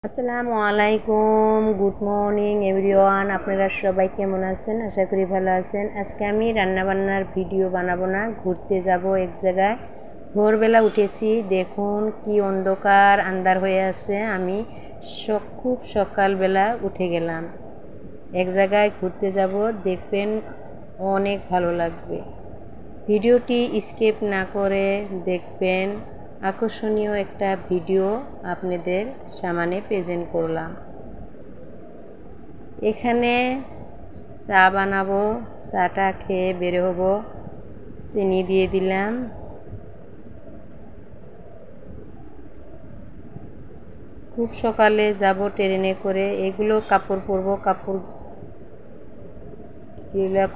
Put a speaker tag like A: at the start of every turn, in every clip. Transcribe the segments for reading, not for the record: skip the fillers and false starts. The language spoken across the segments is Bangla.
A: আসসালামু আলাইকুম, গুড মর্নিং এভরিওয়ান। আপনারা সবাই কেমন আছেন? আশা করি ভালো আছেন। আজকে আমি রান্নাবান্নার ভিডিও বানাবো না, ঘুরতে যাব এক জায়গায়। ভোরবেলা উঠেছি, দেখুন কি অন্ধকার আন্ধার হয়ে আছে। আমি খুব সকালবেলা উঠে গেলাম, এক জায়গায় ঘুরতে যাব, দেখবেন অনেক ভালো লাগবে। ভিডিওটি স্কিপ না করে দেখবেন, আকর্ষণীয় একটা ভিডিও আপনাদের সামনে প্রেজেন্ট করলাম। এখানে চা বানাবো, চাটা খেয়ে বের হব। চিনি দিয়ে দিলাম। খুব সকালে যাব ট্রেনে করে। এগুলো কাপড় পরবো, কাপড়গুলো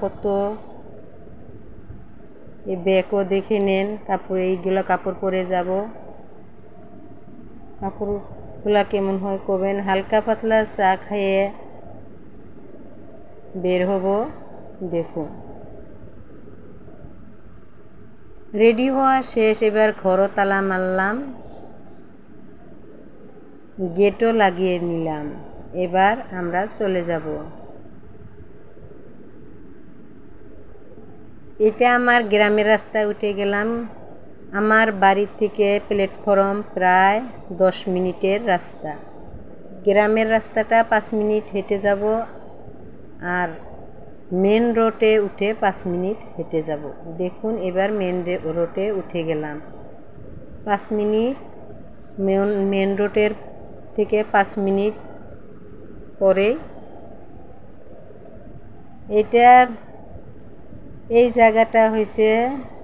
A: কত, এই ব্যাগও দেখে নেন। এইগুলো কাপড় পরে যাব। কাপড়গুলা কেমন হয় কবেন। হালকা পাতলা চা খেয়ে বের হব। দেখুন রেডি হওয়া শেষ, এবার ঘরও তালা মারলাম, গেটও লাগিয়ে নিলাম। এবার আমরা চলে যাব। এটা আমার গ্রামের রাস্তায় উঠে গেলাম। আমার বাড়ি থেকে প্ল্যাটফর্ম প্রায় 10 মিনিটের রাস্তা। গ্রামের রাস্তাটা 5 মিনিট হেঁটে যাব, আর মেন রোডে উঠে 5 মিনিট হেঁটে যাব। দেখুন এবার মেন রোডে উঠে গেলাম। 5 মিনিট মেন রোডের থেকে 5 মিনিট পরে এই জায়গাটা হয়েছে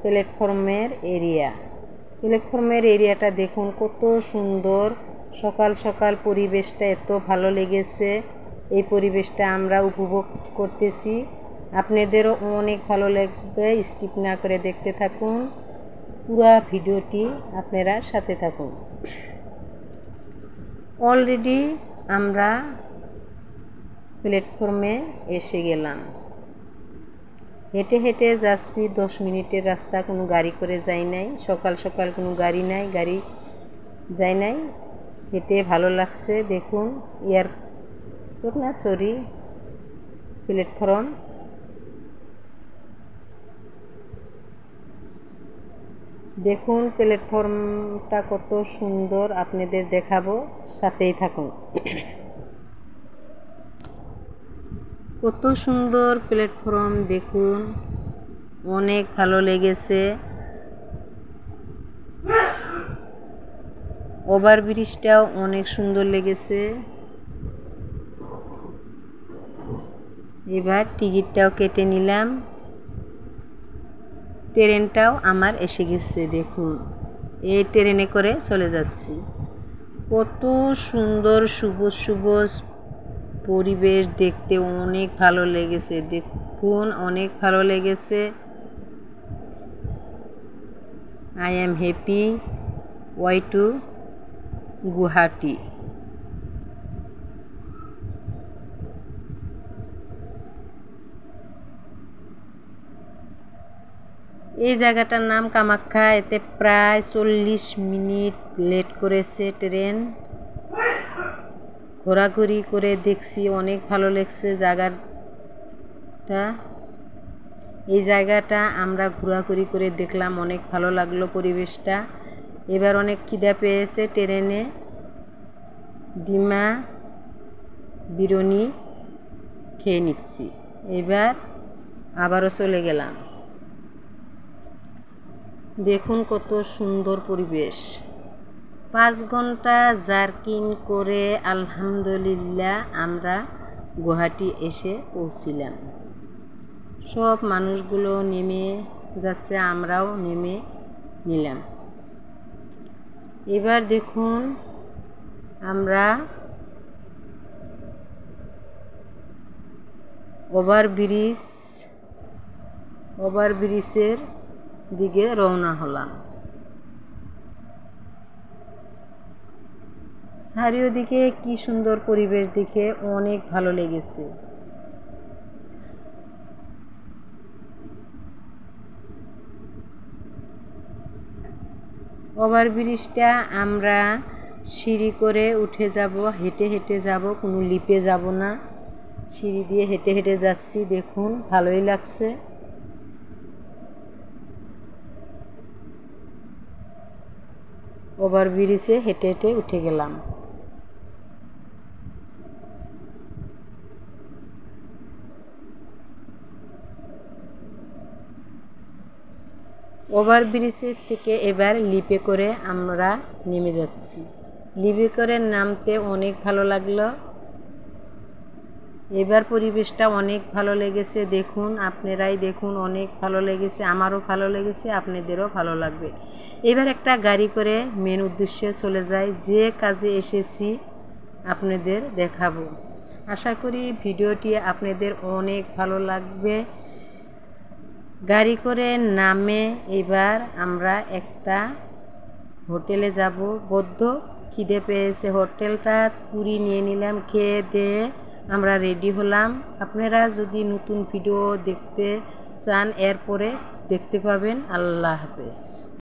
A: প্ল্যাটফর্মের এরিয়া। প্ল্যাটফর্মের এরিয়াটা দেখুন কত সুন্দর। সকাল সকাল পরিবেশটা এত ভালো লেগেছে। এই পরিবেশটা আমরা উপভোগ করতেছি। আপনাদেরও অনেক ভালো লাগবে। স্কিপ না করে দেখতে থাকুন পুরো ভিডিওটি, আপনারা সাথে থাকুন। অলরেডি আমরা প্ল্যাটফর্মে এসে গেলাম। হেঁটে হেঁটে যাচ্ছি, 10 মিনিটের রাস্তা। কোনো গাড়ি করে যাই নাই, সকাল সকাল কোনো গাড়ি যায় নাই। হেঁটে ভালো লাগছে। দেখুন প্ল্যাটফর্ম। দেখুন প্ল্যাটফর্মটা কত সুন্দর, আপনাদের দেখাবো, সাথেই থাকুন। কত সুন্দর প্ল্যাটফর্ম দেখুন, অনেক ভালো লেগেছে। ওভারব্রিজটাও অনেক সুন্দর লেগেছে। এবার টিকিটটাও কেটে নিলাম। ট্রেনটাও আমার এসে গেছে। দেখুন এই ট্রেনে করে চলে যাচ্ছি। কত সুন্দর সবুজ সবুজ পরিবেশ, দেখতে অনেক ভালো লেগেছে। দেখুন অনেক ভালো লেগেছে। I am happy why to Guwahati. এই জায়গাটার নাম কামাখ্যা। এতে প্রায় 40 মিনিট লেট করেছে ট্রেন। ঘোরাঘুরি করে দেখছি, অনেক ভালো লাগছে জায়গাটা। এই জায়গাটা আমরা ঘোরাঘুরি করে দেখলাম, অনেক ভালো লাগলো পরিবেশটা। এবার অনেক খিদা পেয়েছে, ট্রেনে ডিমা বিরিয়ানি খেয়ে নিচ্ছি। এবার আবারও চলে গেলাম। দেখুন কত সুন্দর পরিবেশ। 5 ঘন্টা জার্কিং করে আলহামদুলিল্লাহ আমরা গুয়াহাটি এসে পৌঁছিলাম। সব মানুষগুলো নেমে যাচ্ছে, আমরাও নেমে নিলাম। এবার দেখুন আমরা ওভারব্রিজের দিকে রওনা হলাম। চারিদিকে কি সুন্দর পরিবেশ, দেখে অনেক ভালো লেগেছে। ওভারব্রিজটা আমরা সিঁড়ি করে উঠে যাব, হেঁটে হেঁটে যাব, কোনো লিপে যাব না। সিঁড়ি দিয়ে হেঁটে হেঁটে যাচ্ছি, দেখুন ভালোই লাগছে। ওভারব্রিজে হেঁটে হেঁটে উঠে গেলাম। ওভারব্রিজের থেকে এবার লিপে করে আমরা নেমে যাচ্ছি। লিপে করে নামতে অনেক ভালো লাগলো। এবার পরিবেশটা অনেক ভালো লেগেছে, দেখুন আপনারাই দেখুন, অনেক ভালো লেগেছে, আমারও ভালো লেগেছে, আপনাদেরও ভালো লাগবে। এবার একটা গাড়ি করে মেন উদ্দেশ্যে চলে যাই, যে কাজে এসেছি আপনাদের দেখাবো। আশা করি ভিডিওটি আপনাদের অনেক ভালো লাগবে। গাড়ি করে নামে এবার আমরা একটা হোটেলে যাব। বড্ড খিদে পেয়েছে, হোটেলটা পুরি নিয়ে নিলাম, খেয়ে দিয়ে আমরা রেডি হলাম। আপনারা যদি নতুন ভিডিও দেখতে চান এরপরে দেখতে পাবেন। আল্লাহ হাফেজ।